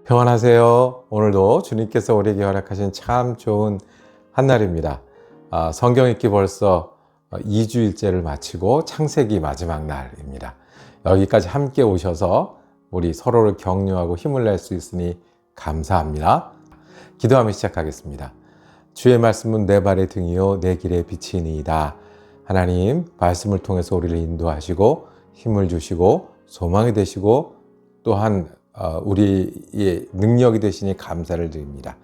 평안하세요. 오늘도 주님께서 우리에게 허락하신 참 좋은 한날입니다. 성경 읽기 벌써 2주일째를 마치고 창세기 마지막 날입니다. 여기까지 함께 오셔서 우리 서로를 격려하고 힘을 낼 수 있으니 감사합니다. 기도하며 시작하겠습니다. 주의 말씀은 내 발의 등이요 내 길의 빛이니이다. 하나님 말씀을 통해서 우리를 인도하시고 힘을 주시고 소망이 되시고 또한 우리의 능력이 되시니 감사를 드립니다.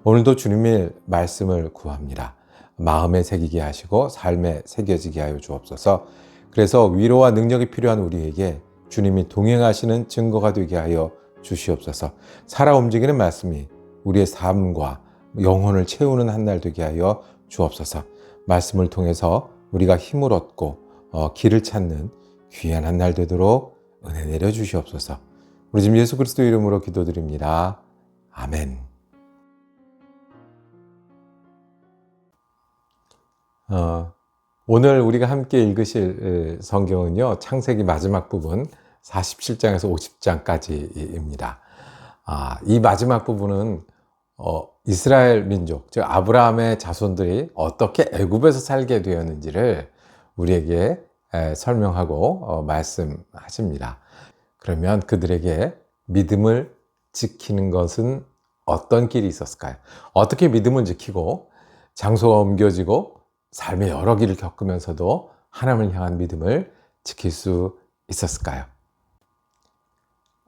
오늘도 주님의 말씀을 구합니다. 마음에 새기게 하시고 삶에 새겨지게 하여 주옵소서. 그래서 위로와 능력이 필요한 우리에게 주님이 동행하시는 증거가 되게 하여 주시옵소서. 살아 움직이는 말씀이 우리의 삶과 영혼을 채우는 한 날 되게 하여 주옵소서. 말씀을 통해서 우리가 힘을 얻고 길을 찾는 귀한 한 날 되도록 은혜 내려 주시옵소서. 우리 주님 예수 그리스도 이름으로 기도드립니다. 아멘. 오늘 우리가 함께 읽으실 성경은요, 창세기 마지막 부분 47장에서 50장까지입니다. 이 마지막 부분은 이스라엘 민족, 즉 아브라함의 자손들이 어떻게 애굽에서 살게 되었는지를 우리에게 설명하고 말씀하십니다. 그러면 그들에게 믿음을 지키는 것은 어떤 길이 있었을까요? 어떻게 믿음을 지키고 장소가 옮겨지고 삶의 여러 길을 겪으면서도 하나님을 향한 믿음을 지킬 수 있었을까요?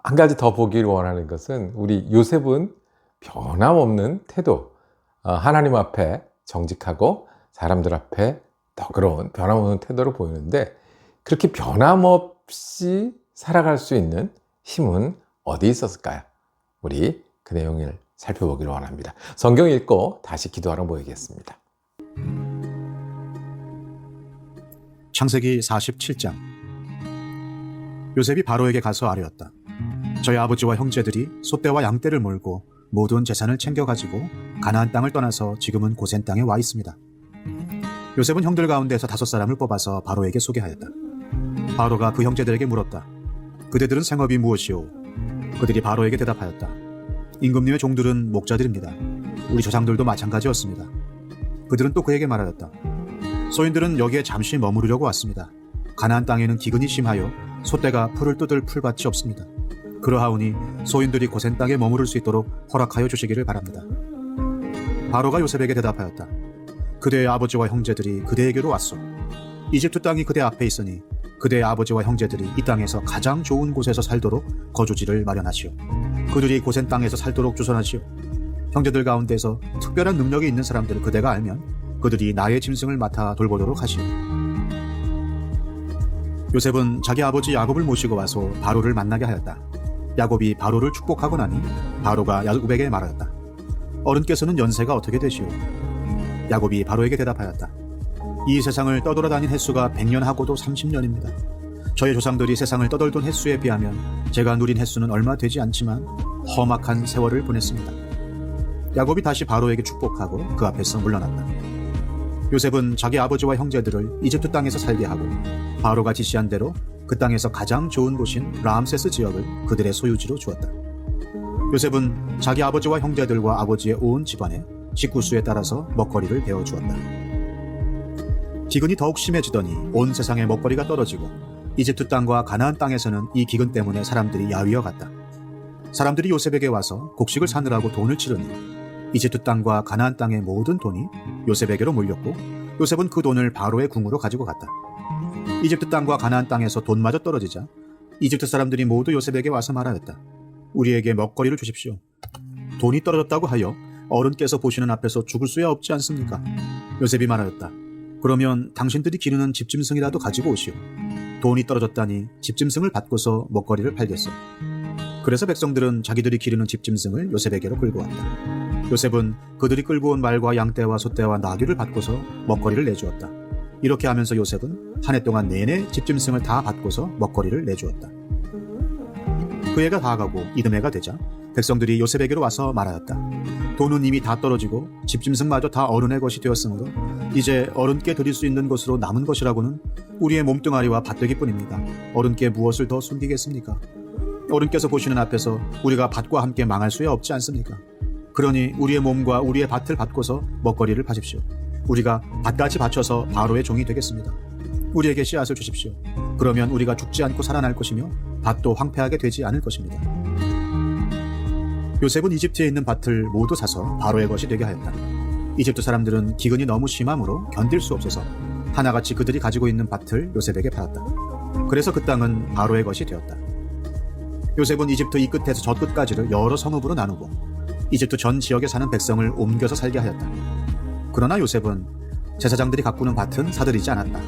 한 가지 더 보기를 원하는 것은 우리 요셉은 변함없는 태도, 하나님 앞에 정직하고 사람들 앞에 너그러운 변함없는 태도를 보이는데 그렇게 변함없이 살아갈 수 있는 힘은 어디 있었을까요? 우리 그 내용을 살펴보기를 원합니다. 성경 읽고 다시 기도하러 모이겠습니다. 창세기 47장. 요셉이 바로에게 가서 아뢰었다. 저희 아버지와 형제들이 소떼와 양떼를 몰고 모든 재산을 챙겨가지고 가나안 땅을 떠나서 지금은 고센 땅에 와 있습니다. 요셉은 형들 가운데서 5사람을 뽑아서 바로에게 소개하였다. 바로가 그 형제들에게 물었다. 그대들은 생업이 무엇이오? 그들이 바로에게 대답하였다. 임금님의 종들은 목자들입니다. 우리 조상들도 마찬가지였습니다. 그들은 또 그에게 말하였다. 소인들은 여기에 잠시 머무르려고 왔습니다. 가나안 땅에는 기근이 심하여 소떼가 풀을 뜯을 풀밭이 없습니다. 그러하오니 소인들이 고센 땅에 머무를 수 있도록 허락하여 주시기를 바랍니다. 바로가 요셉에게 대답하였다. 그대의 아버지와 형제들이 그대에게로 왔소. 이집트 땅이 그대 앞에 있으니 그대의 아버지와 형제들이 이 땅에서 가장 좋은 곳에서 살도록 거주지를 마련하시오. 그들이 고센 땅에서 살도록 주선하시오. 형제들 가운데서 특별한 능력이 있는 사람들을 그대가 알면 그들이 나의 짐승을 맡아 돌보도록 하시오. 요셉은 자기 아버지 야곱을 모시고 와서 바로를 만나게 하였다. 야곱이 바로를 축복하고 나니 바로가 야곱에게 말하였다. 어른께서는 연세가 어떻게 되시오? 야곱이 바로에게 대답하였다. 이 세상을 떠돌아다닌 횟수가 100년 하고도 30년입니다. 저희 조상들이 세상을 떠돌던 횟수에 비하면 제가 누린 횟수는 얼마 되지 않지만 험악한 세월을 보냈습니다. 야곱이 다시 바로에게 축복하고 그 앞에서 물러났다. 요셉은 자기 아버지와 형제들을 이집트 땅에서 살게 하고 바로가 지시한 대로 그 땅에서 가장 좋은 곳인 람세스 지역을 그들의 소유지로 주었다. 요셉은 자기 아버지와 형제들과 아버지의 온 집안에 식구수에 따라서 먹거리를 베어 주었다. 기근이 더욱 심해지더니 온 세상에 먹거리가 떨어지고 이집트 땅과 가나안 땅에서는 이 기근 때문에 사람들이 야위어 갔다. 사람들이 요셉에게 와서 곡식을 사느라고 돈을 치르니 이집트 땅과 가나안 땅의 모든 돈이 요셉에게로 몰렸고 요셉은 그 돈을 바로의 궁으로 가지고 갔다. 이집트 땅과 가나안 땅에서 돈마저 떨어지자 이집트 사람들이 모두 요셉에게 와서 말하였다. 우리에게 먹거리를 주십시오. 돈이 떨어졌다고 하여 어른께서 보시는 앞에서 죽을 수야 없지 않습니까? 요셉이 말하였다. 그러면 당신들이 기르는 집짐승이라도 가지고 오시오. 돈이 떨어졌다니 집짐승을 받고서 먹거리를 팔겠소. 그래서 백성들은 자기들이 기르는 집짐승을 요셉에게로 끌고 왔다. 요셉은 그들이 끌고 온 말과 양떼와 소떼와 나귀를 받고서 먹거리를 내주었다. 이렇게 하면서 요셉은 한 해 동안 내내 집짐승을 다 받고서 먹거리를 내주었다. 그 해가 다 가고 이듬해가 되자 백성들이 요셉에게로 와서 말하였다. 돈은 이미 다 떨어지고 집짐승마저 다 어른의 것이 되었으므로 이제 어른께 드릴 수 있는 것으로 남은 것이라고는 우리의 몸뚱아리와 밭되기뿐입니다. 어른께 무엇을 더 숨기겠습니까? 어른께서 보시는 앞에서 우리가 밭과 함께 망할 수야 없지 않습니까? 그러니 우리의 몸과 우리의 밭을 바꿔서 먹거리를 파십시오. 우리가 밭같이 바쳐서 바로의 종이 되겠습니다. 우리에게 씨앗을 주십시오. 그러면 우리가 죽지 않고 살아날 것이며 밭도 황폐하게 되지 않을 것입니다. 요셉은 이집트에 있는 밭을 모두 사서 바로의 것이 되게 하였다. 이집트 사람들은 기근이 너무 심함으로 견딜 수 없어서 하나같이 그들이 가지고 있는 밭을 요셉에게 팔았다. 그래서 그 땅은 바로의 것이 되었다. 요셉은 이집트 이 끝에서 저 끝까지를 여러 성읍으로 나누고 이집트 전 지역에 사는 백성을 옮겨서 살게 하였다. 그러나 요셉은 제사장들이 가꾸는 밭은 사들이지 않았다.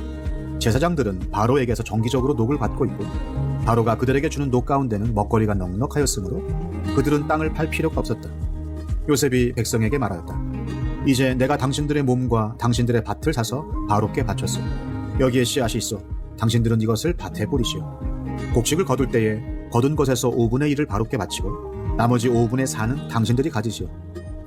제사장들은 바로에게서 정기적으로 녹을 받고 있고 바로가 그들에게 주는 녹 가운데는 먹거리가 넉넉하였으므로 그들은 땅을 팔 필요가 없었다. 요셉이 백성에게 말하였다. 이제 내가 당신들의 몸과 당신들의 밭을 사서 바로께 바쳤소. 여기에 씨앗이 있어. 당신들은 이것을 밭에 뿌리시오. 곡식을 거둘 때에 거둔 것에서 5분의 1을 바로께 바치고 나머지 5분의 4는 당신들이 가지시오.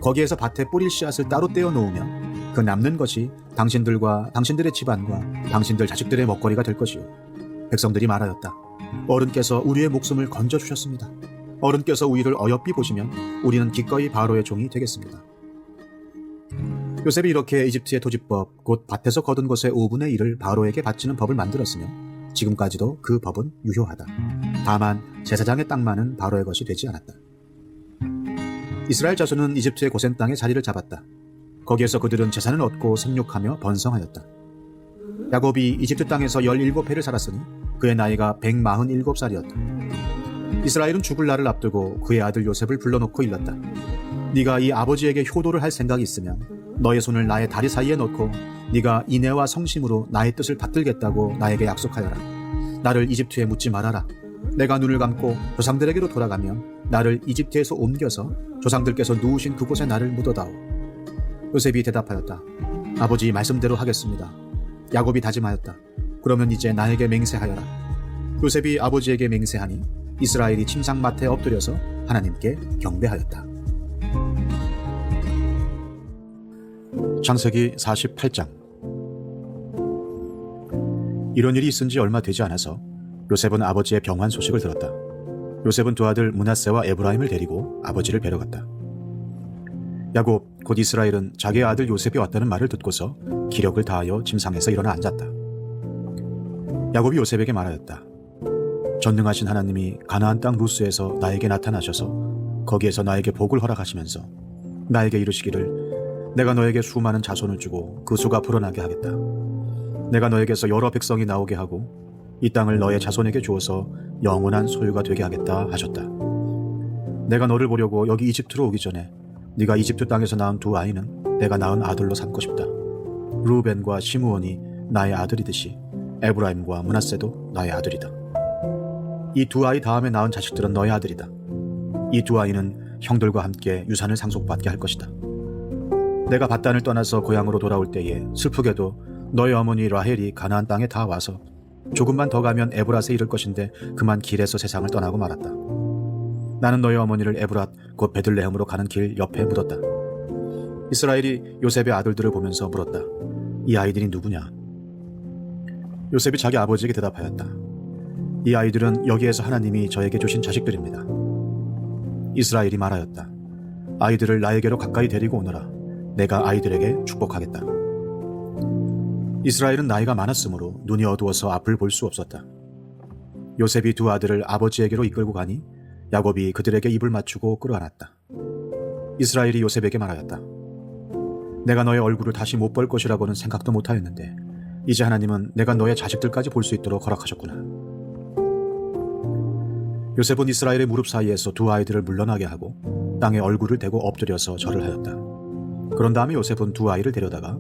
거기에서 밭에 뿌릴 씨앗을 따로 떼어 놓으면 그 남는 것이 당신들과 당신들의 집안과 당신들 자식들의 먹거리가 될 것이오. 백성들이 말하였다. 어른께서 우리의 목숨을 건져주셨습니다. 어른께서 우리를 어여삐 보시면 우리는 기꺼이 바로의 종이 되겠습니다. 요셉이 이렇게 이집트의 토지법, 곧 밭에서 거둔 것의 5분의 1을 바로에게 바치는 법을 만들었으며 지금까지도 그 법은 유효하다. 다만 제사장의 땅만은 바로의 것이 되지 않았다. 이스라엘 자손은 이집트의 고센 땅에 자리를 잡았다. 거기에서 그들은 재산을 얻고 생육하며 번성하였다. 야곱이 이집트 땅에서 17해를 살았으니 그의 나이가 147살이었다. 이스라엘은 죽을 날을 앞두고 그의 아들 요셉을 불러놓고 일렀다. 네가 이 아버지에게 효도를 할 생각이 있으면 너의 손을 나의 다리 사이에 넣고 네가 인애와 성심으로 나의 뜻을 받들겠다고 나에게 약속하여라. 나를 이집트에 묻지 말아라. 내가 눈을 감고 조상들에게로 돌아가면 나를 이집트에서 옮겨서 조상들께서 누우신 그곳에 나를 묻어다오. 요셉이 대답하였다. 아버지 말씀대로 하겠습니다. 야곱이 다짐하였다. 그러면 이제 나에게 맹세하여라. 요셉이 아버지에게 맹세하니 이스라엘이 침상맡에 엎드려서 하나님께 경배하였다. 창세기 48장. 이런 일이 있은 지 얼마 되지 않아서 요셉은 아버지의 병환 소식을 들었다. 요셉은 두 아들 므낫세와 에브라임을 데리고 아버지를 뵈러 갔다. 야곱 곧 이스라엘은 자기의 아들 요셉이 왔다는 말을 듣고서 기력을 다하여 침상에서 일어나 앉았다. 야곱이 요셉에게 말하였다. 전능하신 하나님이 가나안 땅 루스에서 나에게 나타나셔서 거기에서 나에게 복을 허락하시면서 나에게 이르시기를 내가 너에게 수많은 자손을 주고 그 수가 불어나게 하겠다. 내가 너에게서 여러 백성이 나오게 하고 이 땅을 너의 자손에게 주어서 영원한 소유가 되게 하겠다 하셨다. 내가 너를 보려고 여기 이집트로 오기 전에 네가 이집트 땅에서 낳은 두 아이는 내가 낳은 아들로 삼고 싶다. 루벤과 시므온이 나의 아들이듯이 에브라임과 므낫세도 나의 아들이다. 이 두 아이 다음에 낳은 자식들은 너의 아들이다. 이 두 아이는 형들과 함께 유산을 상속받게 할 것이다. 내가 밧단을 떠나서 고향으로 돌아올 때에 슬프게도 너의 어머니 라헬이 가나안 땅에 다 와서 조금만 더 가면 에브랏에 이를 것인데 그만 길에서 세상을 떠나고 말았다. 나는 너의 어머니를 에브랏 곧 베들레헴으로 가는 길 옆에 묻었다. 이스라엘이 요셉의 아들들을 보면서 물었다. 이 아이들이 누구냐? 요셉이 자기 아버지에게 대답하였다. 이 아이들은 여기에서 하나님이 저에게 주신 자식들입니다. 이스라엘이 말하였다. 아이들을 나에게로 가까이 데리고 오너라. 내가 아이들에게 축복하겠다. 이스라엘은 나이가 많았으므로 눈이 어두워서 앞을 볼 수 없었다. 요셉이 두 아들을 아버지에게로 이끌고 가니 야곱이 그들에게 입을 맞추고 끌어안았다. 이스라엘이 요셉에게 말하였다. 내가 너의 얼굴을 다시 못 볼 것이라고는 생각도 못하였는데 이제 하나님은 내가 너의 자식들까지 볼 수 있도록 허락하셨구나. 요셉은 이스라엘의 무릎 사이에서 두 아이들을 물러나게 하고 땅에 얼굴을 대고 엎드려서 절을 하였다. 그런 다음에 요셉은 두 아이를 데려다가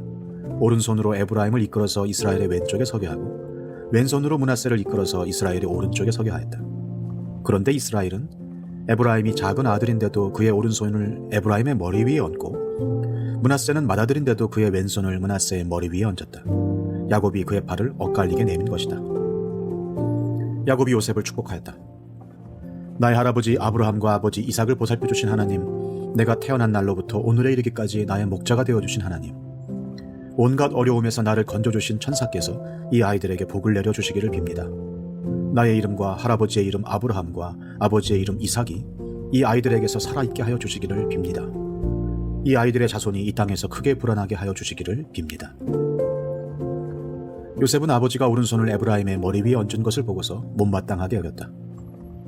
오른손으로 에브라임을 이끌어서 이스라엘의 왼쪽에 서게 하고 왼손으로 므낫세를 이끌어서 이스라엘의 오른쪽에 서게 하였다. 그런데 이스라엘은 에브라임이 작은 아들인데도 그의 오른손을 에브라임의 머리 위에 얹고 므낫세는 맏아들인데도 그의 왼손을 므낫세의 머리 위에 얹었다. 야곱이 그의 팔을 엇갈리게 내민 것이다. 야곱이 요셉을 축복하였다. 나의 할아버지 아브라함과 아버지 이삭을 보살펴 주신 하나님, 내가 태어난 날로부터 오늘에 이르기까지 나의 목자가 되어주신 하나님, 온갖 어려움에서 나를 건져주신 천사께서 이 아이들에게 복을 내려주시기를 빕니다. 나의 이름과 할아버지의 이름 아브라함과 아버지의 이름 이삭이 이 아이들에게서 살아있게 하여 주시기를 빕니다. 이 아이들의 자손이 이 땅에서 크게 불어나게 하여 주시기를 빕니다. 요셉은 아버지가 오른손을 에브라임의 머리 위에 얹은 것을 보고서 못마땅하게 여겼다.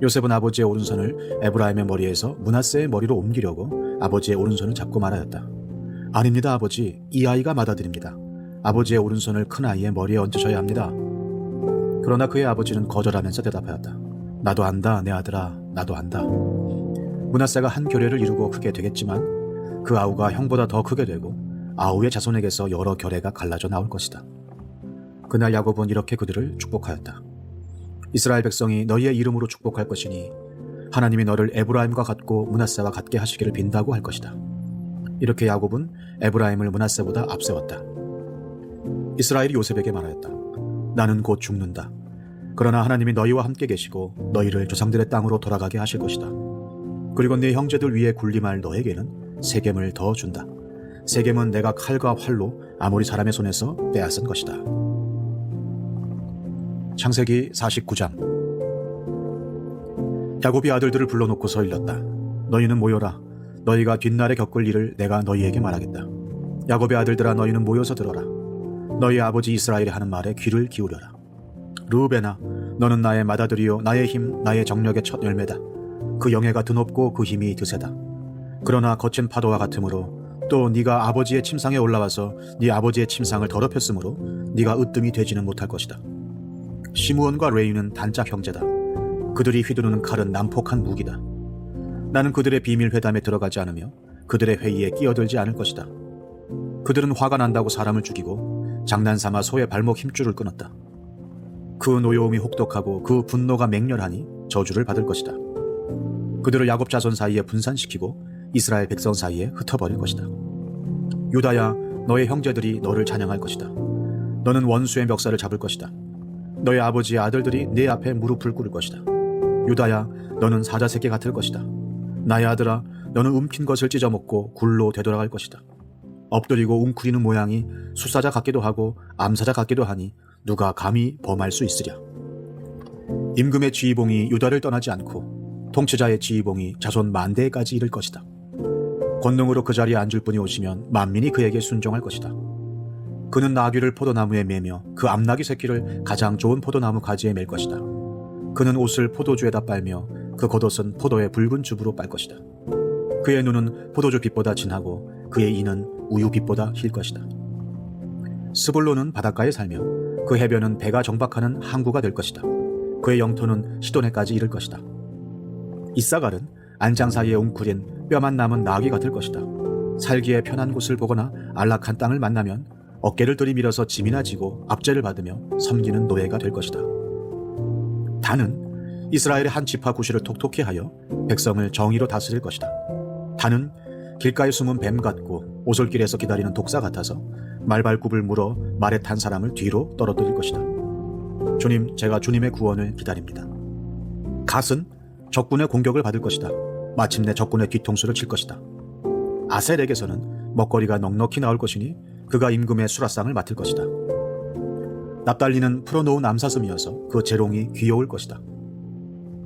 요셉은 아버지의 오른손을 에브라임의 머리에서 므낫세의 머리로 옮기려고 아버지의 오른손을 잡고 말하였다. 아닙니다, 아버지. 이 아이가 맏아들입니다. 아버지의 오른손을 큰 아이의 머리에 얹으셔야 합니다. 그러나 그의 아버지는 거절하면서 대답하였다. 나도 안다, 내 아들아, 나도 안다. 므낫세가 한 결례를 이루고 크게 되겠지만 그 아우가 형보다 더 크게 되고 아우의 자손에게서 여러 결례가 갈라져 나올 것이다. 그날 야곱은 이렇게 그들을 축복하였다. 이스라엘 백성이 너희의 이름으로 축복할 것이니 하나님이 너를 에브라임과 같고 므낫세와 같게 하시기를 빈다고 할 것이다. 이렇게 야곱은 에브라임을 므낫세보다 앞세웠다. 이스라엘이 요셉에게 말하였다. 나는 곧 죽는다. 그러나 하나님이 너희와 함께 계시고 너희를 조상들의 땅으로 돌아가게 하실 것이다. 그리고 네 형제들 위에 군림할 너에게는 세겜을 더 준다. 세겜은 내가 칼과 활로 아모리 사람의 손에서 빼앗은 것이다. 창세기 49장. 야곱이 아들들을 불러놓고서 일렀다. 너희는 모여라. 너희가 뒷날에 겪을 일을 내가 너희에게 말하겠다. 야곱의 아들들아, 너희는 모여서 들어라. 너희 아버지 이스라엘이 하는 말에 귀를 기울여라. 르우벤아, 너는 나의 맏아들이요 나의 힘, 나의 정력의 첫 열매다. 그 영예가 드높고 그 힘이 드세다. 그러나 거친 파도와 같으므로 또 네가 아버지의 침상에 올라와서 네 아버지의 침상을 더럽혔으므로 네가 으뜸이 되지는 못할 것이다. 시므온과 레위는 단짝 형제다. 그들이 휘두르는 칼은 난폭한 무기다. 나는 그들의 비밀 회담에 들어가지 않으며 그들의 회의에 끼어들지 않을 것이다. 그들은 화가 난다고 사람을 죽이고 장난삼아 소의 발목 힘줄을 끊었다. 그 노여움이 혹독하고 그 분노가 맹렬하니 저주를 받을 것이다. 그들을 야곱 자손 사이에 분산시키고 이스라엘 백성 사이에 흩어버릴 것이다. 유다야, 너의 형제들이 너를 찬양할 것이다. 너는 원수의 멱살을 잡을 것이다. 너의 아버지의 아들들이 네 앞에 무릎을 꿇을 것이다. 유다야, 너는 사자새끼 같을 것이다. 나의 아들아, 너는 움킨 것을 찢어먹고 굴로 되돌아갈 것이다. 엎드리고 웅크리는 모양이 숫사자 같기도 하고 암사자 같기도 하니 누가 감히 범할 수 있으랴. 임금의 지휘봉이 유다를 떠나지 않고 통치자의 지휘봉이 자손 만대까지 이를 것이다. 권능으로 그 자리에 앉을 분이 오시면 만민이 그에게 순종할 것이다. 그는 나귀를 포도나무에 매며 그 암나귀 새끼를 가장 좋은 포도나무 가지에 맬 것이다. 그는 옷을 포도주에다 빨며 그 겉옷은 포도의 붉은 즙으로 빨 것이다. 그의 눈은 포도주 빛보다 진하고 그의 이는 우유 빛보다 힐 것이다. 스불론은 바닷가에 살며 그 해변은 배가 정박하는 항구가 될 것이다. 그의 영토는 시도네까지 이를 것이다. 이사갈은 안장 사이에 웅크린 뼈만 남은 나귀 같을 것이다. 살기에 편한 곳을 보거나 안락한 땅을 만나면 어깨를 들이밀어서 짐이나 지고 압제를 받으며 섬기는 노예가 될 것이다. 단은 이스라엘의 한 지파 구실을 톡톡히 하여 백성을 정의로 다스릴 것이다. 단은 길가에 숨은 뱀 같고 오솔길에서 기다리는 독사 같아서 말발굽을 물어 말에 탄 사람을 뒤로 떨어뜨릴 것이다. 주님, 제가 주님의 구원을 기다립니다. 갓은 적군의 공격을 받을 것이다. 마침내 적군의 뒤통수를 칠 것이다. 아셀에게서는 먹거리가 넉넉히 나올 것이니 그가 임금의 수라상을 맡을 것이다. 납달리는 풀어놓은 암사슴이어서 그 재롱이 귀여울 것이다.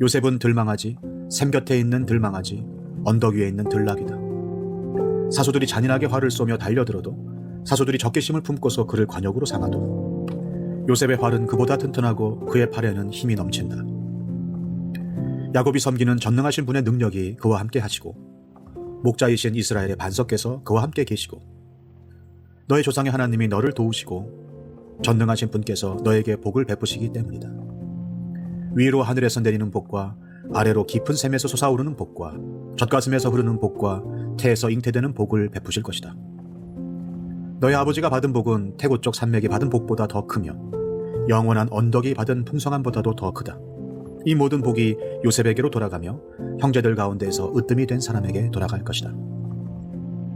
요셉은 들망아지, 샘 곁에 있는 들망아지, 언덕 위에 있는 들나귀다. 사소들이 잔인하게 활을 쏘며 달려들어도 사소들이 적개심을 품고서 그를 관역으로 삼아도 요셉의 활은 그보다 튼튼하고 그의 팔에는 힘이 넘친다. 야곱이 섬기는 전능하신 분의 능력이 그와 함께 하시고 목자이신 이스라엘의 반석께서 그와 함께 계시고 너의 조상의 하나님이 너를 도우시고 전능하신 분께서 너에게 복을 베푸시기 때문이다. 위로 하늘에서 내리는 복과 아래로 깊은 샘에서 솟아오르는 복과 젖가슴에서 흐르는 복과 태에서 잉태되는 복을 베푸실 것이다. 너의 아버지가 받은 복은 태고 쪽 산맥이 받은 복보다 더 크며 영원한 언덕이 받은 풍성함보다도 더 크다. 이 모든 복이 요셉에게로 돌아가며 형제들 가운데에서 으뜸이 된 사람에게 돌아갈 것이다.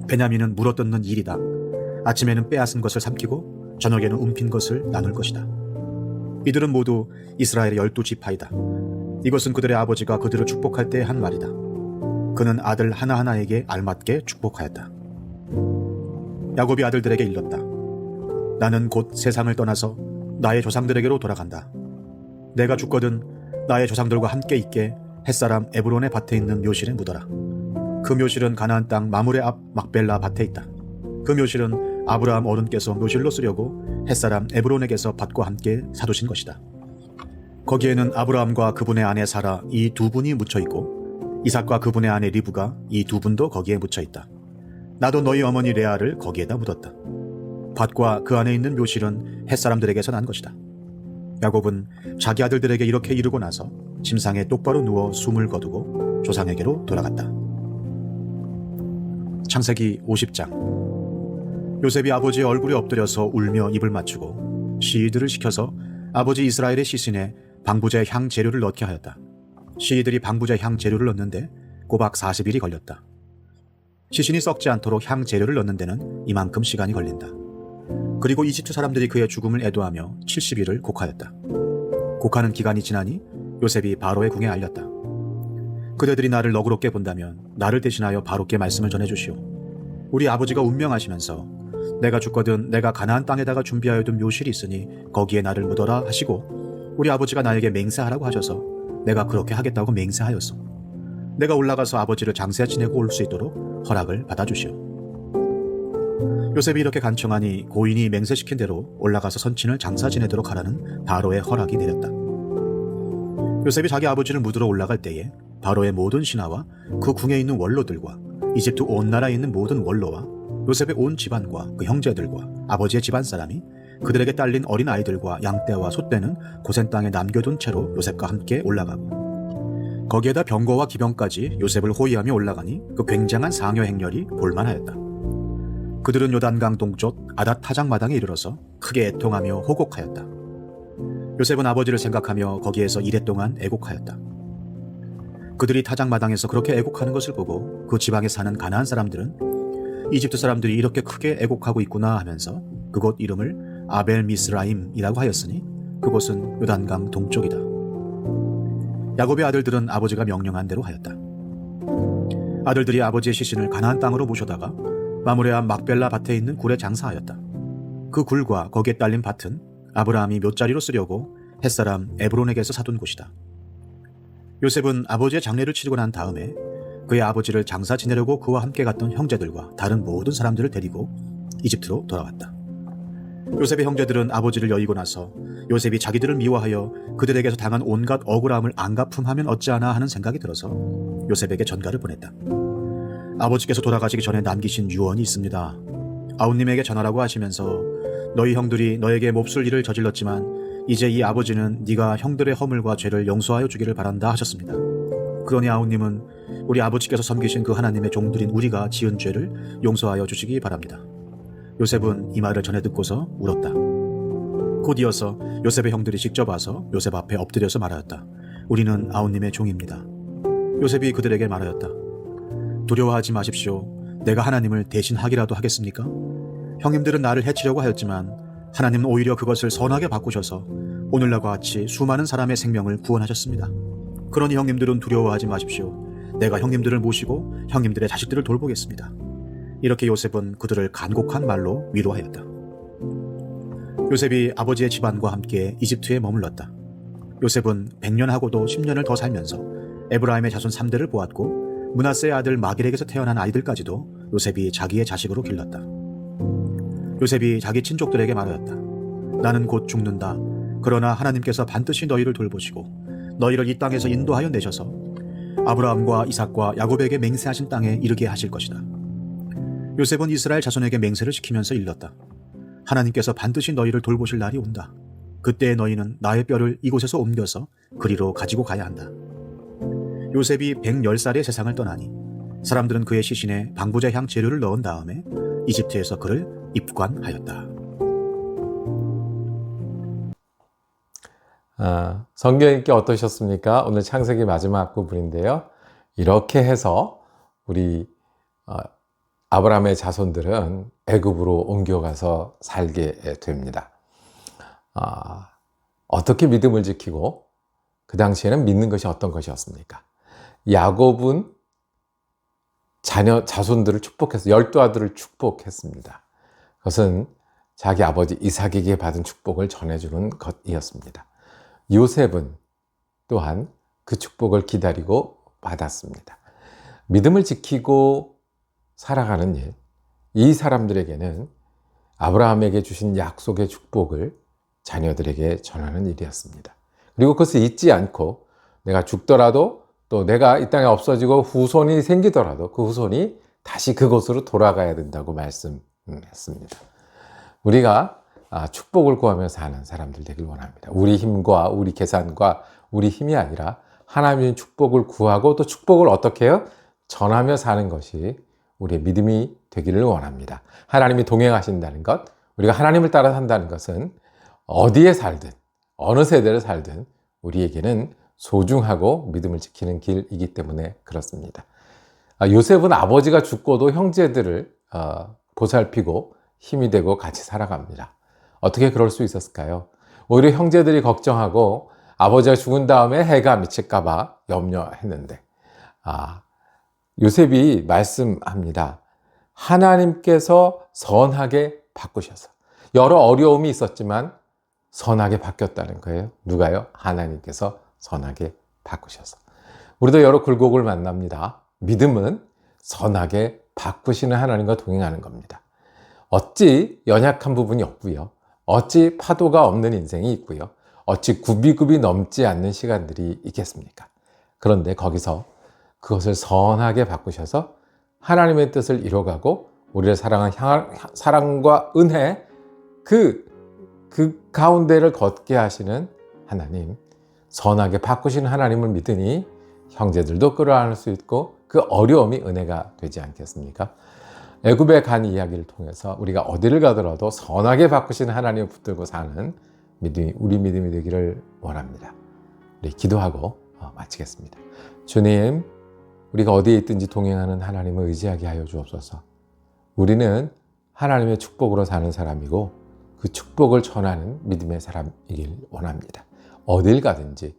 베냐민은 물어뜯는 일이다. 아침에는 빼앗은 것을 삼키고 저녁에는 움킨 것을 나눌 것이다. 이들은 모두 이스라엘의 12지파이다. 이것은 그들의 아버지가 그들을 축복할 때 한 말이다. 그는 아들 하나하나에게 알맞게 축복하였다. 야곱이 아들들에게 일렀다. 나는 곧 세상을 떠나서 나의 조상들에게로 돌아간다. 내가 죽거든 나의 조상들과 함께 있게 햇사람 에브론의 밭에 있는 묘실에 묻어라. 그 묘실은 가나안 땅 마므레 앞 막벨라 밭에 있다. 그 묘실은 아브라함 어른께서 묘실로 쓰려고 햇사람 에브론에게서 밭과 함께 사두신 것이다. 거기에는 아브라함과 그분의 아내 사라 이 두 분이 묻혀 있고 이삭과 그분의 아내 리브가 이 두 분도 거기에 묻혀 있다. 나도 너희 어머니 레아를 거기에다 묻었다. 밭과 그 안에 있는 묘실은 햇사람들에게서 난 것이다. 야곱은 자기 아들들에게 이렇게 이르고 나서 침상에 똑바로 누워 숨을 거두고 조상에게로 돌아갔다. 창세기 50장. 요셉이 아버지의 얼굴에 엎드려서 울며 입을 맞추고 시위들을 시켜서 아버지 이스라엘의 시신에 방부제 향 재료를 넣게 하였다. 시위들이 방부제 향 재료를 넣는데 꼬박 40일이 걸렸다. 시신이 썩지 않도록 향 재료를 넣는 데는 이만큼 시간이 걸린다. 그리고 이집트 사람들이 그의 죽음을 애도하며 70일을 곡하였다. 곡하는 기간이 지나니 요셉이 바로의 궁에 알렸다. 그대들이 나를 너그럽게 본다면 나를 대신하여 바로께 말씀을 전해주시오. 우리 아버지가 운명하시면서 내가 죽거든 내가 가나안 땅에다가 준비하여 둔 묘실이 있으니 거기에 나를 묻어라 하시고 우리 아버지가 나에게 맹세하라고 하셔서 내가 그렇게 하겠다고 맹세하였소. 내가 올라가서 아버지를 장사 지내고 올 수 있도록 허락을 받아주시오. 요셉이 이렇게 간청하니 고인이 맹세시킨 대로 올라가서 선친을 장사 지내도록 하라는 바로의 허락이 내렸다. 요셉이 자기 아버지를 묻으러 올라갈 때에 바로의 모든 신하와 그 궁에 있는 원로들과 이집트 온 나라에 있는 모든 원로와 요셉의 온 집안과 그 형제들과 아버지의 집안 사람이 그들에게 딸린 어린 아이들과 양떼와 소떼는 고센 땅에 남겨둔 채로 요셉과 함께 올라가고 거기에다 병거와 기병까지 요셉을 호위하며 올라가니 그 굉장한 상여 행렬이 볼만하였다. 그들은 요단강 동쪽 아닷 타작마당에 이르러서 크게 애통하며 호곡하였다. 요셉은 아버지를 생각하며 거기에서 이랫동안 애곡하였다. 그들이 타작마당에서 그렇게 애곡하는 것을 보고 그 지방에 사는 가나안 사람들은 이집트 사람들이 이렇게 크게 애곡하고 있구나 하면서 그곳 이름을 아벨 미스라임이라고 하였으니 그곳은 요단강 동쪽이다. 야곱의 아들들은 아버지가 명령한 대로 하였다. 아들들이 아버지의 시신을 가나안 땅으로 모셔다가 마므레 앞 막벨라 밭에 있는 굴에 장사하였다. 그 굴과 거기에 딸린 밭은 아브라함이 묘자리로 쓰려고 햇사람 에브론에게서 사둔 곳이다. 요셉은 아버지의 장례를 치르고 난 다음에 그의 아버지를 장사 지내려고 그와 함께 갔던 형제들과 다른 모든 사람들을 데리고 이집트로 돌아왔다. 요셉의 형제들은 아버지를 여의고 나서 요셉이 자기들을 미워하여 그들에게서 당한 온갖 억울함을 안갚음하면 어찌하나 하는 생각이 들어서 요셉에게 전가를 보냈다. 아버지께서 돌아가시기 전에 남기신 유언이 있습니다. 아우님에게 전하라고 하시면서 너희 형들이 너에게 몹쓸 일을 저질렀지만 이제 이 아버지는 네가 형들의 허물과 죄를 용서하여 주기를 바란다 하셨습니다. 그러니 아우님은 우리 아버지께서 섬기신 그 하나님의 종들인 우리가 지은 죄를 용서하여 주시기 바랍니다. 요셉은 이 말을 전해 듣고서 울었다. 곧 이어서 요셉의 형들이 직접 와서 요셉 앞에 엎드려서 말하였다. 우리는 아우님의 종입니다. 요셉이 그들에게 말하였다. 두려워하지 마십시오. 내가 하나님을 대신하기라도 하겠습니까? 형님들은 나를 해치려고 하였지만 하나님은 오히려 그것을 선하게 바꾸셔서 오늘날과 같이 수많은 사람의 생명을 구원하셨습니다. 그러니 형님들은 두려워하지 마십시오. 내가 형님들을 모시고 형님들의 자식들을 돌보겠습니다. 이렇게 요셉은 그들을 간곡한 말로 위로하였다. 요셉이 아버지의 집안과 함께 이집트에 머물렀다. 요셉은 100년하고도 10년을 더 살면서 에브라임의 자손 3대를 보았고 므낫세의 아들 마길에게서 태어난 아이들까지도 요셉이 자기의 자식으로 길렀다. 요셉이 자기 친족들에게 말하였다. 나는 곧 죽는다. 그러나 하나님께서 반드시 너희를 돌보시고 너희를 이 땅에서 인도하여 내셔서 아브라함과 이삭과 야곱에게 맹세하신 땅에 이르게 하실 것이다. 요셉은 이스라엘 자손에게 맹세를 지키면서 일렀다. 하나님께서 반드시 너희를 돌보실 날이 온다. 그때 너희는 나의 뼈를 이곳에서 옮겨서 그리로 가지고 가야 한다. 요셉이 110살에 세상을 떠나니 사람들은 그의 시신에 방부제 향 재료를 넣은 다음에 이집트에서 그를 입관하였다. 성경 읽기 어떠셨습니까? 오늘 창세기 마지막 부분인데요. 이렇게 해서 우리 아브라함의 자손들은 애굽으로 옮겨가서 살게 됩니다. 어떻게 믿음을 지키고 그 당시에는 믿는 것이 어떤 것이었습니까? 야곱은 자손들을 축복해서 12아들을 축복했습니다. 그것은 자기 아버지 이삭에게 받은 축복을 전해주는 것이었습니다. 요셉은 또한 그 축복을 기다리고 받았습니다. 믿음을 지키고 살아가는 일, 이 사람들에게는 아브라함에게 주신 약속의 축복을 자녀들에게 전하는 일이었습니다. 그리고 그것을 잊지 않고 내가 죽더라도 또 내가 이 땅에 없어지고 후손이 생기더라도 그 후손이 다시 그곳으로 돌아가야 된다고 말씀했습니다. 우리가 축복을 구하며 사는 사람들 되길 원합니다. 우리 힘과 우리 계산과 우리 힘이 아니라 하나님의 축복을 구하고 또 축복을 어떻게 해요? 전하며 사는 것이 우리의 믿음이 되기를 원합니다. 하나님이 동행하신다는 것, 우리가 하나님을 따라 산다는 것은 어디에 살든 어느 세대를 살든 우리에게는 소중하고 믿음을 지키는 길이기 때문에 그렇습니다. 요셉은 아버지가 죽고도 형제들을 보살피고 힘이 되고 같이 살아갑니다. 어떻게 그럴 수 있었을까요? 오히려 형제들이 걱정하고 아버지가 죽은 다음에 해가 미칠까 봐 염려했는데 요셉이 말씀합니다. 하나님께서 선하게 바꾸셔서 여러 어려움이 있었지만 선하게 바뀌었다는 거예요. 누가요? 하나님께서 선하게 바꾸셔서. 우리도 여러 굴곡을 만납니다. 믿음은 선하게 바꾸시는 하나님과 동행하는 겁니다. 어찌 연약한 부분이 없고요. 어찌 파도가 없는 인생이 있고요. 어찌 굽이굽이 넘지 않는 시간들이 있겠습니까? 그런데 거기서 그것을 선하게 바꾸셔서 하나님의 뜻을 이뤄가고 우리를 사랑한 사랑과 은혜 그 가운데를 걷게 하시는 하나님, 선하게 바꾸시는 하나님을 믿으니 형제들도 끌어안을 수 있고 그 어려움이 은혜가 되지 않겠습니까? 애굽에 간 이야기를 통해서 우리가 어디를 가더라도 선하게 바꾸시는 하나님을 붙들고 사는 믿음이 우리 믿음이 되기를 원합니다. 우리 기도하고 마치겠습니다. 주님, 우리가 어디에 있든지 동행하는 하나님을 의지하게 하여 주옵소서. 우리는 하나님의 축복으로 사는 사람이고 그 축복을 전하는 믿음의 사람이길 원합니다. 어딜 가든지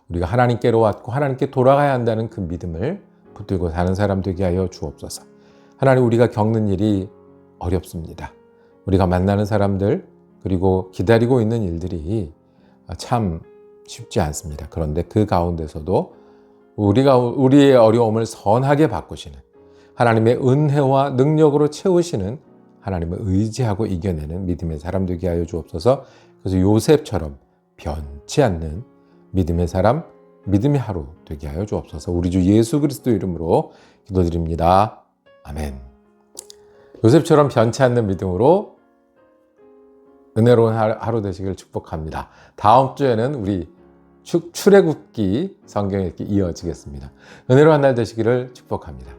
우리가 하나님께로 왔고 하나님께 돌아가야 한다는 그 믿음을 붙들고 사는 사람 되게 하여 주옵소서. 하나님, 우리가 겪는 일이 어렵습니다. 우리가 만나는 사람들 그리고 기다리고 있는 일들이 참 쉽지 않습니다. 그런데 그 가운데서도 우리의 어려움을 선하게 바꾸시는 하나님의 은혜와 능력으로 채우시는 하나님을 의지하고 이겨내는 믿음의 사람 되게 하여 주옵소서. 그래서 요셉처럼 변치 않는 믿음의 사람, 믿음의 하루 되게 하여 주옵소서. 우리 주 예수 그리스도 이름으로 기도드립니다. 아멘. 요셉처럼 변치 않는 믿음으로 은혜로운 하루 되시길 축복합니다. 다음 주에는 우리 출애굽기 성경 읽기 이어지겠습니다. 은혜로운 날 되시기를 축복합니다.